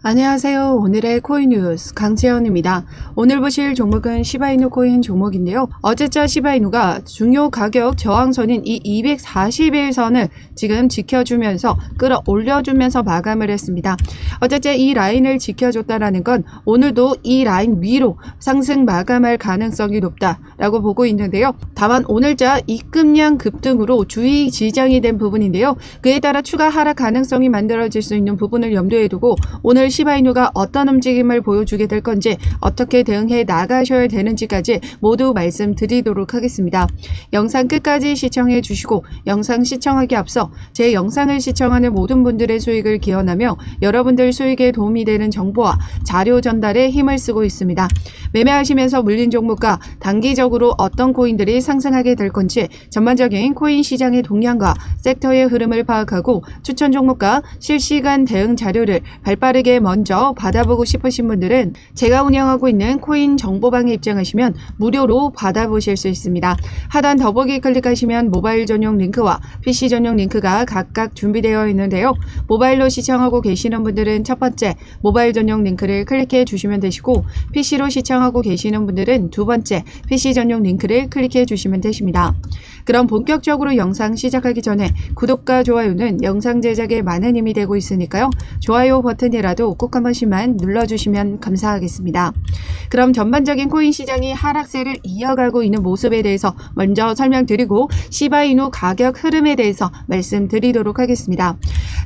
안녕하세요. 오늘의 코인 뉴스 강채연입니다. 오늘 보실 종목은 시바이누 코인 종목인데요. 어제자 시바이누가 중요 가격 저항선인 이 241선을 지금 지켜주면서 끌어올려주면서 마감을 했습니다. 어제자 이 라인을 지켜줬다라는 건 오늘도 이 라인 위로 상승 마감할 가능성이 높다라고 보고 있는데요. 다만 오늘자 입금량 급등으로 주의 지정이 된 부분인데요. 그에 따라 추가 하락 가능성이 만들어질 수 있는 부분을 염두에 두고 오늘 시바이누가 어떤 움직임을 보여주게 될 건지 어떻게 대응해 나가셔야 되는지까지 모두 말씀드리도록 하겠습니다. 영상 끝까지 시청해 주시고 영상 시청하기 앞서 제 영상을 시청하는 모든 분들의 수익을 기원하며 여러분들 수익에 도움이 되는 정보와 자료 전달에 힘을 쓰고 있습니다. 매매하시면서 물린 종목과 단기적으로 어떤 코인들이 상승하게 될 건지 전반적인 코인 시장의 동향과 섹터의 흐름을 파악하고 추천 종목과 실시간 대응 자료를 발빠르게 먼저 받아보고 싶으신 분들은 제가 운영하고 있는 코인 정보방에 입장하시면 무료로 받아보실 수 있습니다. 하단 더보기 클릭하시면 모바일 전용 링크와 PC 전용 링크가 각각 준비되어 있는데요. 모바일로 시청하고 계시는 분들은 첫 번째 모바일 전용 링크를 클릭해 주시면 되시고 PC로 시청하고 계시는 분들은 두 번째 PC 전용 링크를 클릭해 주시면 되십니다. 그럼 본격적으로 영상 시작하기 전에 구독과 좋아요는 영상 제작에 많은 힘이 되고 있으니까요. 좋아요 버튼이라도 꼭 한 번씩만 눌러주시면 감사하겠습니다. 그럼 전반적인 코인 시장이 하락세를 이어가고 있는 모습에 대해서 먼저 설명드리고 시바이누 가격 흐름에 대해서 말씀드리도록 하겠습니다.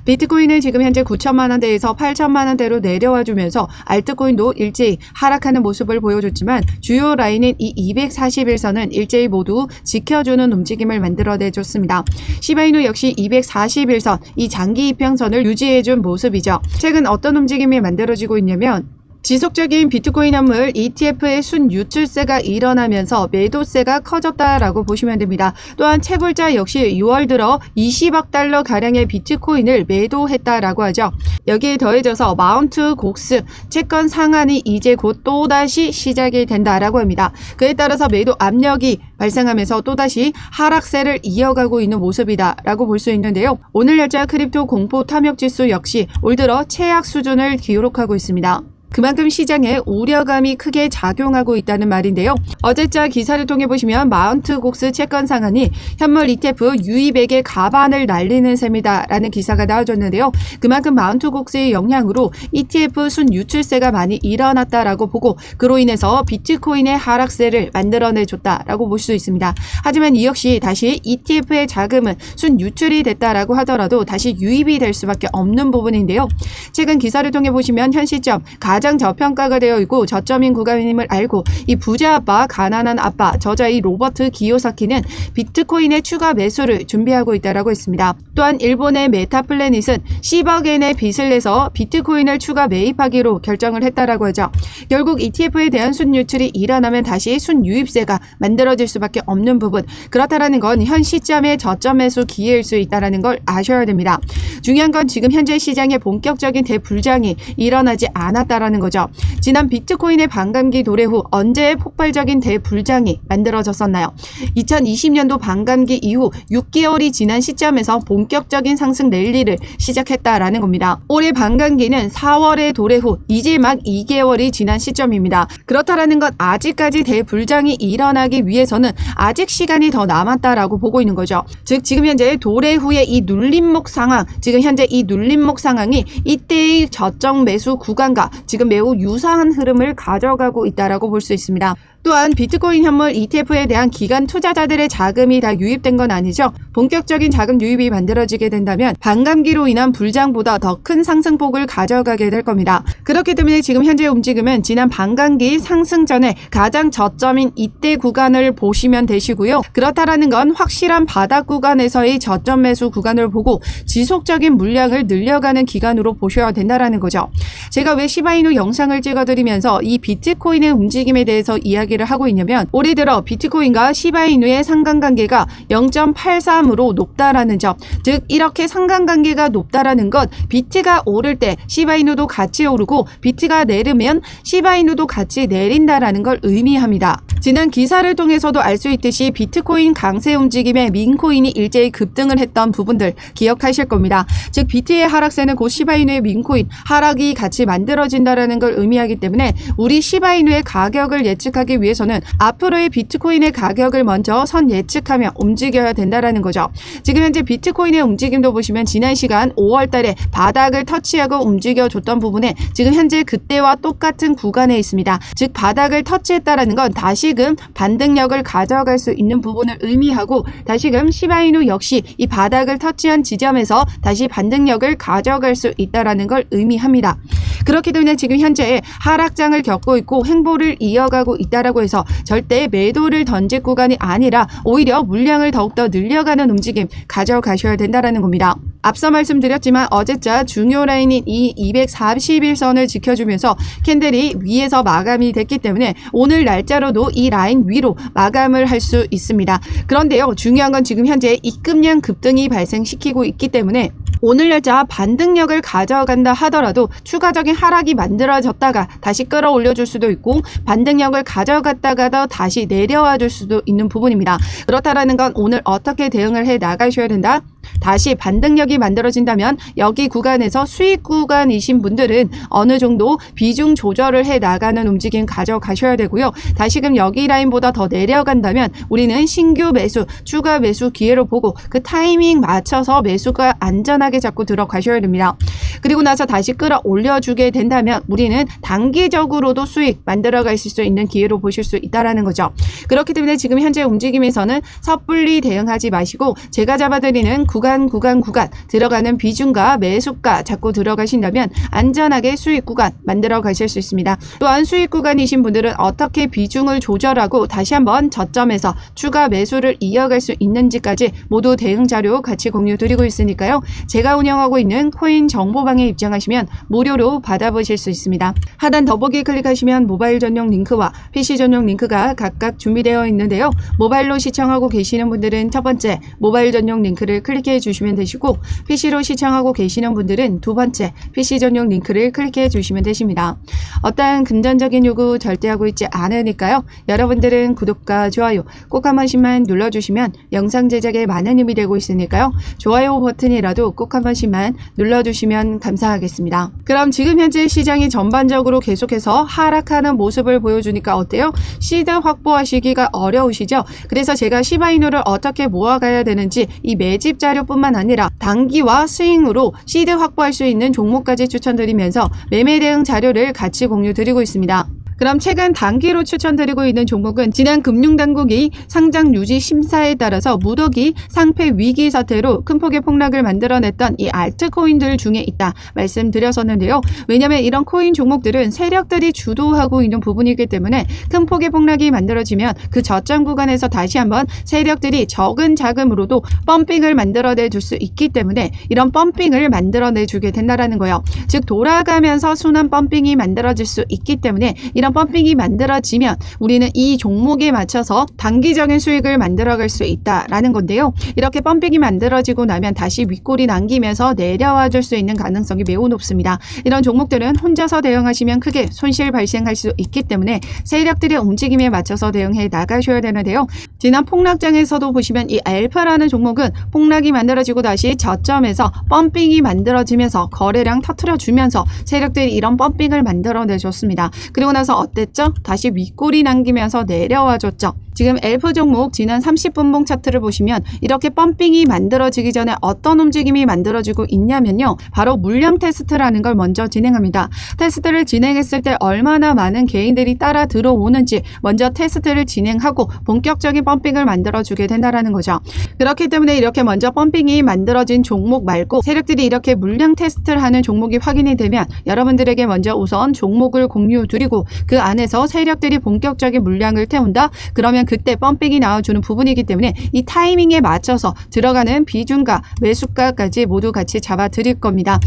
비트코인은 지금 현재 9천만 원대에서 8천만 원대로 내려와 주면서 알트코인도 일제히 하락하는 모습을 보여줬지만 주요 라인인 이 241선은 일제히 모두 지켜주는 움직임을 만들어내줬습니다. 시바이누 역시 241선, 이 장기 이평선을 유지해준 모습이죠. 최근 어떤 움직임이 만들어지고 있냐면 지속적인 비트코인 현물 ETF의 순유출세가 일어나면서 매도세가 커졌다라고 보시면 됩니다. 또한 채굴자 역시 6월 들어 20억 달러 가량의 비트코인을 매도했다라고 하죠. 여기에 더해져서 마운트 곡스 채권 상한이 이제 곧 또다시 시작이 된다라고 합니다. 그에 따라서 매도 압력이 발생하면서 또다시 하락세를 이어가고 있는 모습이다라고 볼 수 있는데요. 오늘 날짜 크립토 공포 탐욕지수 역시 올 들어 최악 수준을 기록하고 있습니다. 그만큼 시장에 우려감이 크게 작용하고 있다는 말인데요. 어제자 기사를 통해 보시면 마운트 곡스 채권 상한이 현물 ETF 유입액의 가반을 날리는 셈이다라는 기사가 나와줬는데요. 그만큼 마운트 곡스의 영향으로 ETF 순유출세가 많이 일어났다라고 보고 그로 인해서 비트코인의 하락세를 만들어내줬다라고 볼 수 있습니다. 하지만 이 역시 다시 ETF의 자금은 순유출이 됐다라고 하더라도 다시 유입이 될 수밖에 없는 부분인데요. 최근 기사를 통해 보시면 현 시점 가장 저평가가 되어 있고 저점인 구간임을 알고 이 부자 아빠, 가난한 아빠, 저자 이 로버트 기요사키는 비트코인의 추가 매수를 준비하고 있다라고 했습니다. 또한 일본의 메타플래닛은 10억엔의 빚을 내서 비트코인을 추가 매입하기로 결정을 했다라고 하죠. 결국 ETF에 대한 순유출이 일어나면 다시 순유입세가 만들어질 수밖에 없는 부분. 그렇다라는 건 현 시점의 저점 매수 기회일 수 있다라는 걸 아셔야 됩니다. 중요한 건 지금 현재 시장에 본격적인 대불장이 일어나지 않았다라는 거죠. 지난 비트코인의 반감기 도래 후 언제 폭발적인 대불장이 만들어졌었나요? 2020년도 반감기 이후 6개월이 지난 시점에서 본격적인 상승 랠리를 시작했다라는 겁니다. 올해 반감기는 4월에 도래 후 이제 막 2개월이 지난 시점입니다. 그렇다라는 건 아직까지 대불장이 일어나기 위해서는 아직 시간이 더 남았다라고 보고 있는 거죠. 즉 지금 현재 도래 후에 이 눌림목 상황, 지금 현재 이 눌림목 상황이 이때의 저점 매수 구간과 지금 매우 유사한 흐름을 가져가고 있다라고 볼 수 있습니다. 또한 비트코인 현물 ETF에 대한 기관 투자자들의 자금이 다 유입된 건 아니죠. 본격적인 자금 유입이 만들어지게 된다면 반감기로 인한 불장보다 더 큰 상승폭을 가져가게 될 겁니다. 그렇기 때문에 지금 현재 움직임은 지난 반감기 상승 전에 가장 저점인 이때 구간을 보시면 되시고요. 그렇다라는 건 확실한 바닥 구간에서의 저점 매수 구간을 보고 지속적인 물량을 늘려가는 기간으로 보셔야 된다라는 거죠. 제가 왜 시바이누 영상을 찍어드리면서 이 비트코인의 움직임에 대해서 이야기를 하고 있냐면 올해 들어 비트코인과 시바이누의 상관관계가 0.83으로 높다라는 점, 즉 이렇게 상관관계가 높다라는 것 비트가 오를 때 시바이누도 같이 오르고 비트가 내리면 시바이누도 같이 내린다라는 걸 의미합니다. 지난 기사를 통해서도 알 수 있듯이 비트코인 강세 움직임에 민코인이 일제히 급등을 했던 부분들 기억하실 겁니다. 즉 비트의 하락세는 곧 시바이누의 민코인 하락이 같이 만들어진다는 걸 의미하기 때문에 우리 시바이누의 가격을 예측하기 위해서는 앞으로의 비트코인의 가격을 먼저 선 예측하며 움직여야 된다는 거죠. 지금 현재 비트코인의 움직임도 보시면 지난 시간 5월 달에 바닥을 터치하고 움직여줬던 부분에 지금 현재 그때와 똑같은 구간에 있습니다. 즉 바닥을 터치했다는 건 다시금 반등력을 가져갈 수 있는 부분을 의미하고 다시금 시바이누 역시 이 바닥을 터치한 지점에서 다시 반등력을 가져갈 수 있다는 걸 의미합니다. 그렇기 때문에 지금 현재 하락장을 겪고 있고 행보를 이어가고 있다라고 해서 절대 매도를 던질 구간이 아니라 오히려 물량을 더욱더 늘려가는 움직임 가져가셔야 된다는 겁니다. 앞서 말씀드렸지만 어제자 중요 라인인 이 241선을 지켜주면서 캔들이 위에서 마감이 됐기 때문에 오늘 날짜로도 이 라인 위로 마감을 할 수 있습니다. 그런데요, 중요한 건 지금 현재 입금량 급등이 발생시키고 있기 때문에 오늘 날짜 반등력을 가져간다 하더라도 추가적인 하락이 만들어졌다가 다시 끌어올려줄 수도 있고 반등력을 가져갔다가도 다시 내려와 줄 수도 있는 부분입니다. 그렇다라는 건 오늘 어떻게 대응을 해 나가셔야 된다? 다시 반등력이 만들어진다면 여기 구간에서 수익 구간이신 분들은 어느 정도 비중 조절을 해 나가는 움직임 가져가셔야 되고요. 다시금 여기 라인보다 더 내려간다면 우리는 신규 매수, 추가 매수 기회로 보고 그 타이밍 맞춰서 매수가 안전하게 잡고 들어가셔야 됩니다. 그리고 나서 다시 끌어올려주게 된다면 우리는 단기적으로도 수익 만들어 가실 수 있는 기회로 보실 수 있다는 거죠. 그렇기 때문에 지금 현재 움직임에서는 섣불리 대응하지 마시고 제가 잡아드리는 구간 들어가는 비중과 매수가 잡고 들어가신다면 안전하게 수익 구간 만들어 가실 수 있습니다. 또한 수익 구간이신 분들은 어떻게 비중을 조절하고 다시 한번 저점에서 추가 매수를 이어갈 수 있는지까지 모두 대응 자료 같이 공유 드리고 있으니까요. 제가 운영하고 있는 코인 정보방에 입장하시면 무료로 받아보실 수 있습니다. 하단 더보기 클릭하시면 모바일 전용 링크와 PC 전용 링크가 각각 준비되어 있는데요. 모바일로 시청하고 계시는 분들은 첫 번째 모바일 전용 링크를 클릭해 주시면 되시고 PC로 시청하고 계시는 분들은 두 번째 PC 전용 링크를 클릭해 주시면 되십니다. 어떠한 금전적인 요구 절대 하고 있지 않으니까요. 여러분들은 구독과 좋아요 꼭 한 번씩만 눌러주시면 영상 제작에 많은 힘이 되고 있으니까요. 좋아요 버튼이라도 꼭 한 번씩만 눌러주시면 감사하겠습니다. 그럼 지금 현재 시장이 전반적으로 계속해서 하락하는 모습을 보여주니까 어때요? 시드 확보하시기가 어려우시죠? 그래서 제가 시바이누를 어떻게 모아가야 되는지 이 매집 자료뿐만 아니라 단기와 스윙으로 시드 확보할 수 있는 종목까지 추천드리면서 매매 대응 자료를 같이 공유 드리고 있습니다. 그럼 최근 단기로 추천드리고 있는 종목은 지난 금융당국이 상장 유지 심사에 따라서 무더기 상패 위기 사태로 큰 폭의 폭락을 만들어냈던 이 알트코인들 중에 있다 말씀드렸었는데요. 왜냐하면 이런 코인 종목들은 세력들이 주도하고 있는 부분이기 때문에 큰 폭의 폭락이 만들어지면 그 저점 구간에서 다시 한번 세력들이 적은 자금으로도 펌핑을 만들어내 줄 수 있기 때문에 이런 펌핑을 만들어내 주게 된다는 거예요. 즉 돌아가면서 순환 펌핑이 만들어질 수 있기 때문에 이런 펌핑이 만들어지면 우리는 이 종목에 맞춰서 단기적인 수익을 만들어갈 수 있다라는 건데요. 이렇게 펌핑이 만들어지고 나면 다시 윗골이 남기면서 내려와 줄 수 있는 가능성이 매우 높습니다. 이런 종목들은 혼자서 대응하시면 크게 손실 발생할 수 있기 때문에 세력들의 움직임에 맞춰서 대응해 나가셔야 되는데요. 지난 폭락장에서도 보시면 이 알파라는 종목은 폭락이 만들어지고 다시 저점에서 펌핑이 만들어지면서 거래량 터트려주면서 세력들이 이런 펌핑을 만들어내줬습니다. 그리고 나서 어땠죠? 다시 윗골이 남기면서 내려와 줬죠. 지금 엘프 종목 지난 30분봉 차트를 보시면 이렇게 펌핑이 만들어지기 전에 어떤 움직임이 만들어지고 있냐면요. 바로 물량 테스트라는 걸 먼저 진행합니다. 테스트를 진행했을 때 얼마나 많은 개인들이 따라 들어오는지 먼저 테스트를 진행하고 본격적인 펌핑을 만들어주게 된다는 거죠. 그렇기 때문에 이렇게 먼저 펌핑이 만들어진 종목 말고 세력들이 이렇게 물량 테스트를 하는 종목이 확인이 되면 여러분들에게 먼저 우선 종목을 공유 드리고 그 안에서 세력들이 본격적인 물량을 태운다? 그러면 그때 펌핑이 나와주는 부분이기 때문에 이 타이밍에 맞춰서 들어가는 비중과 매수가까지 모두 같이 잡아 드릴 겁니다.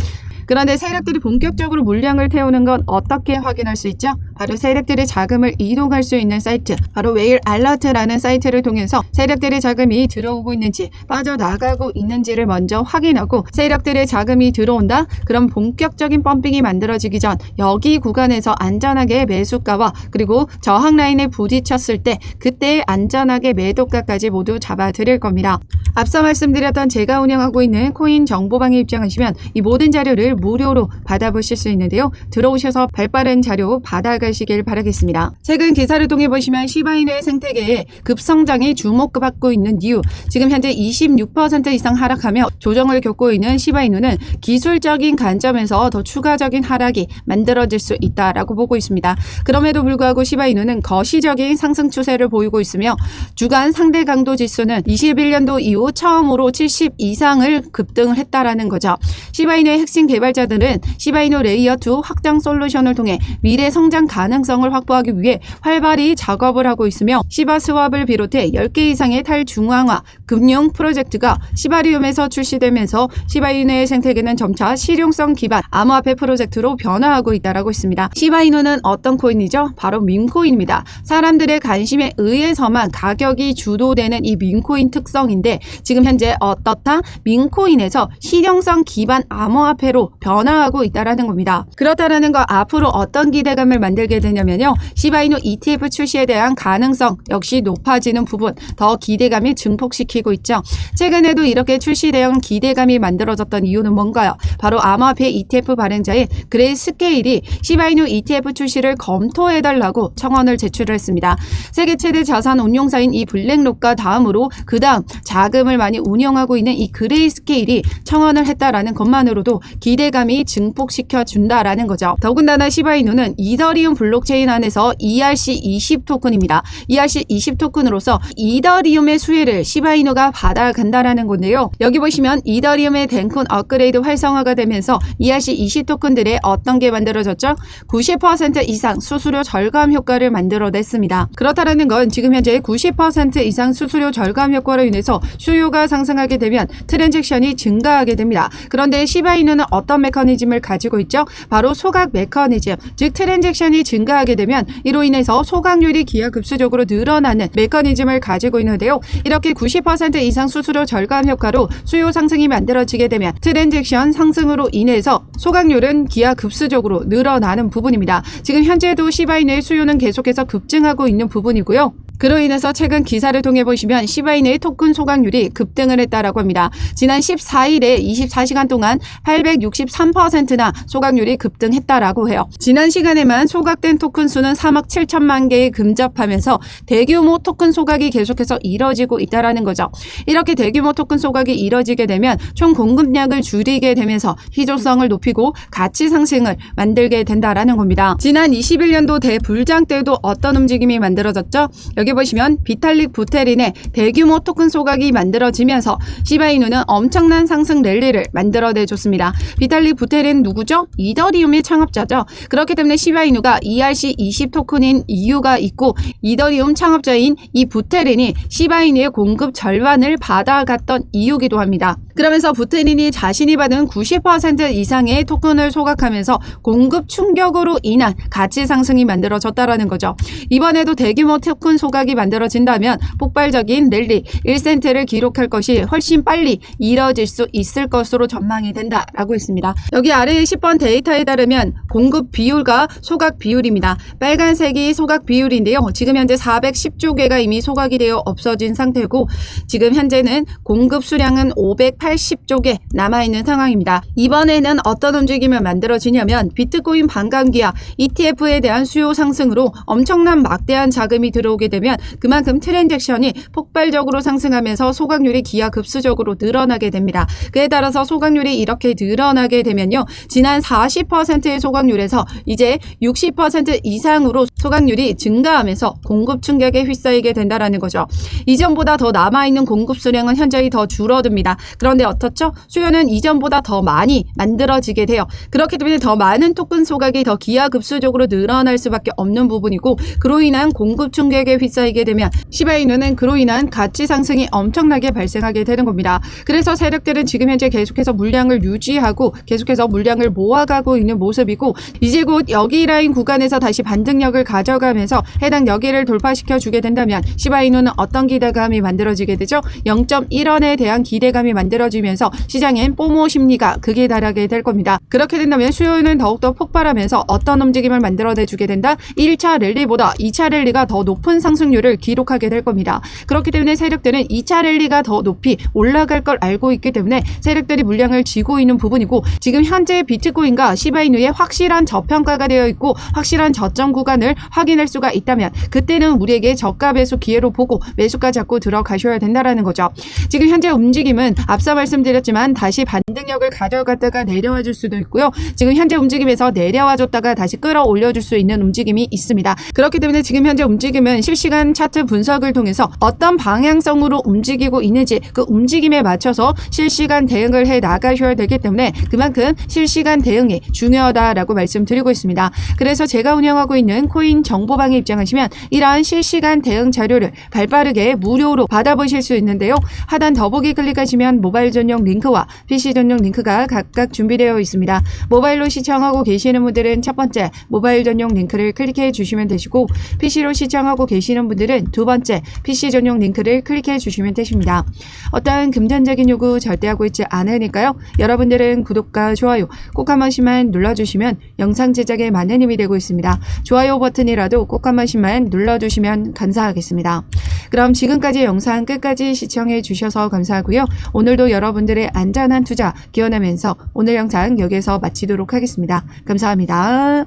그런데 세력들이 본격적으로 물량을 태우는 건 어떻게 확인할 수 있죠? 바로 세력들의 자금을 이동할 수 있는 사이트, 바로 웨일 알러트라는 사이트를 통해서 세력들의 자금이 들어오고 있는지 빠져나가고 있는지를 먼저 확인하고, 세력들의 자금이 들어온다? 그럼 본격적인 펌핑이 만들어지기 전 여기 구간에서 안전하게 매수가와 그리고 저항 라인에 부딪혔을 때 그때 안전하게 매도가까지 모두 잡아드릴 겁니다. 앞서 말씀드렸던 제가 운영하고 있는 코인 정보방에 입장하시면 이 모든 자료를 무료로 받아보실 수 있는데요. 들어오셔서 발빠른 자료 받아가시길 바라겠습니다. 최근 기사를 통해 보시면 시바이누의 생태계에 급성장이 주목받고 있는 이유, 지금 현재 26% 이상 하락하며 조정을 겪고 있는 시바이누는 기술적인 관점에서 더 추가적인 하락이 만들어질 수 있다라고 보고 있습니다. 그럼에도 불구하고 시바이누는 거시적인 상승 추세를 보이고 있으며 주간 상대 강도 지수는 21년도 이후 처음으로 70 이상을 급등을 했다라는 거죠. 시바이누의 핵심 개발자들은 시바이누 레이어 2 확장 솔루션을 통해 미래 성장 가능성을 확보하기 위해 활발히 작업을 하고 있으며, 시바 스왑을 비롯해 10개 이상의 탈중앙화 금융 프로젝트가 시바리움에서 출시되면서 시바이누의 생태계는 점차 실용성 기반 암호화폐 프로젝트로 변화하고 있다라고 있습니다. 시바이누는 어떤 코인이죠? 바로 밈코인입니다. 사람들의 관심에 의해서만 가격이 주도되는 이 밈코인 특성인데, 지금 현재 어떻다? 밈코인에서 실용성 기반 암호화폐로 변화하고 있다라는 겁니다. 그렇다라는 거 앞으로 어떤 기대감을 만들게 되냐면요, 시바이누 ETF 출시에 대한 가능성 역시 높아지는 부분, 더 기대감이 증폭시키고 있죠. 최근에도 이렇게 출시되어 기대감이 만들어졌던 이유는 뭔가요? 바로 암호화폐 ETF 발행자인 그레이스케일이 시바이누 ETF 출시를 검토해달라고 청원을 제출을 했습니다. 세계 최대 자산 운용사인 이 블랙록과 다음으로 그 다음 자금을 많이 운영하고 있는 이 그레이스케일이 청원을 했다라는 것만으로도 기대감이 증폭시켜 준다라는 거죠. 더군다나 시바이누는 이더리움 블록체인 안에서 ERC20 토큰입니다. ERC20 토큰으로서 이더리움의 수혜를 시바이누가 받아간다라는 건데요. 여기 보시면 이더리움의 덴콘 업그레이드 활성화가 되면서 ERC20 토큰들의 어떤 게 만들어졌죠? 90% 이상 수수료 절감 효과를 만들어냈습니다. 그렇다는 건 지금 현재 90% 이상 수수료 절감 효과로 인해서 수요가 상승하게 되면 트랜잭션이 증가하게 됩니다. 그런데 시바이누는 어떤 메커니즘을 가지고 있죠? 바로 소각 메커니즘, 즉 트랜잭션이 증가하게 되면 이로 인해서 소각률이 기하급수적으로 늘어나는 메커니즘을 가지고 있는데요. 이렇게 90% 이상 수수료 절감 효과로 수요 상승이 만들어지게 되면 트랜잭션 상승으로 인해서 소각률은 기하급수적으로 늘어나는 부분입니다. 지금 현재도 시바이누의 수요는 계속해서 급증하고 있는 부분이고요. 그로 인해서 최근 기사를 통해 보시면 시바이누의 토큰 소각률이 급등을 했다라고 합니다. 지난 14일에 24시간 동안 863%나 소각률이 급등했다라고 해요. 지난 시간에만 소각된 토큰 수는 3억 7천만 개에 근접하면서 대규모 토큰 소각이 계속해서 이뤄지고 있다라는 거죠. 이렇게 대규모 토큰 소각이 이뤄지게 되면 총 공급량을 줄이게 되면서 희소성을 높이고 가치 상승을 만들게 된다라는 겁니다. 지난 21년도 대불장 때도 어떤 움직임이 만들어졌죠? 여기 보시면 비탈릭 부테린의 대규모 토큰 소각이 만들어지면서 시바이누는 엄청난 상승 랠리를 만들어내줬습니다. 비탈릭 부테린 누구죠? 이더리움의 창업자죠. 그렇기 때문에 시바이누가 ERC20 토큰인 이유가 있고, 이더리움 창업자인 이 부테린이 시바이누의 공급 절반을 받아갔던 이유기도 합니다. 그러면서 부테린이 자신이 받은 90% 이상의 토큰을 소각하면서 공급 충격으로 인한 가치 상승이 만들어졌다라는 거죠. 이번에도 대규모 토큰 소각이 만들어진다면 폭발적인 랠리 1센트를 기록할 것이 훨씬 빨리 이뤄질 수 있을 것으로 전망이 된다라고 했습니다. 여기 아래의 10번 데이터에 따르면 공급 비율과 소각 비율입니다. 빨간색이 소각 비율인데요. 지금 현재 410조 개가 이미 소각이 되어 없어진 상태고, 지금 현재는 공급 수량은 580조 개 남아있는 상황입니다. 이번에는 어떤 움직임을 만들어지냐면 비트코인 반감기와 ETF에 대한 수요 상승으로 엄청난 막대한 자금이 들어오게 되면 그만큼 트랜잭션이 폭발적으로 상승하면서 소각률이 기하급수적으로 늘어나게 됩니다. 그에 따라서 소각률이 이렇게 늘어나게 되면요, 지난 40%의 소각률에서 이제 60% 이상으로 소각률이 증가하면서 공급 충격에 휩싸이게 된다라는 거죠. 이전보다 더 남아있는 공급 수량은 현저히 더 줄어듭니다. 그런데 어떻죠? 수요는 이전보다 더 많이 만들어지게 돼요. 그렇기 때문에 더 많은 토큰 소각이 더 기하급수적으로 늘어날 수밖에 없는 부분이고, 그로 인한 공급 충격에 휩싸이게 쌓이게 되면 시바이누는 그로 인한 가치 상승이 엄청나게 발생하게 되는 겁니다. 그래서 세력들은 지금 현재 계속해서 물량을 유지하고 계속해서 물량을 모아가고 있는 모습이고 이제 곧 여기 라인 구간에서 다시 반등력을 가져가면서 해당 여기를 돌파시켜 주게 된다면 시바이누는 어떤 기대감이 만들어지게 되죠? 0.1원에 대한 기대감이 만들어지면서 시장엔 뽀모 심리가 극에 달하게 될 겁니다. 그렇게 된다면 수요는 더욱더 폭발하면서 어떤 움직임을 만들어내주게 된다? 1차 랠리보다 2차 랠리가 더 높은 상승률을 기록하게 될 겁니다. 그렇기 때문에 세력들은 2차 랠리가 더 높이 올라갈 걸 알고 있기 때문에 세력들이 물량을 쥐고 있는 부분이고 지금 현재 비트코인과 시바이누의 확실한 저평가가 되어 있고 확실한 저점 구간을 확인할 수가 있다면 그때는 우리에게 저가 매수 기회로 보고 매수가 잡고 들어가셔야 된다라는 거죠. 지금 현재 움직임은 앞서 말씀드렸지만 다시 반등력을 가져갔다가 내려와 줄 수도 있고요. 지금 현재 움직임에서 내려와 줬다가 다시 끌어올려 줄 수 있는 움직임이 있습니다. 그렇기 때문에 지금 현재 움직임은 실시간 차트 분석을 통해서 어떤 방향성으로 움직이고 있는지 그 움직임에 맞춰서 실시간 대응을 해 나가셔야 되기 때문에 그만큼 실시간 대응이 중요하다라고 말씀드리고 있습니다. 그래서 제가 운영하고 있는 코인 정보방에 입장하시면 이러한 실시간 대응 자료를 발빠르게 무료로 받아보실 수 있는데요. 하단 더보기 클릭하시면 모바일 전용 링크와 PC 전용 링크가 각각 준비되어 있습니다. 모바일로 시청하고 계시는 분들은 첫 번째 모바일 전용 링크를 클릭해 주시면 되시고 PC로 시청하고 계시는 분들은 두 번째 PC 전용 링크를 클릭해 주시면 되십니다. 어떠한 금전적인 요구 절대 하고 있지 않으니까요. 여러분들은 구독과 좋아요 꼭 한 번씩만 눌러주시면 영상 제작에 많은 힘이 되고 있습니다. 좋아요 버튼이라도 꼭 한 번씩만 눌러주시면 감사하겠습니다. 그럼 지금까지 영상 끝까지 시청해 주셔서 감사하고요. 오늘도 여러분들의 안전한 투자 기원하면서 오늘 영상 여기서 마치도록 하겠습니다. 감사합니다.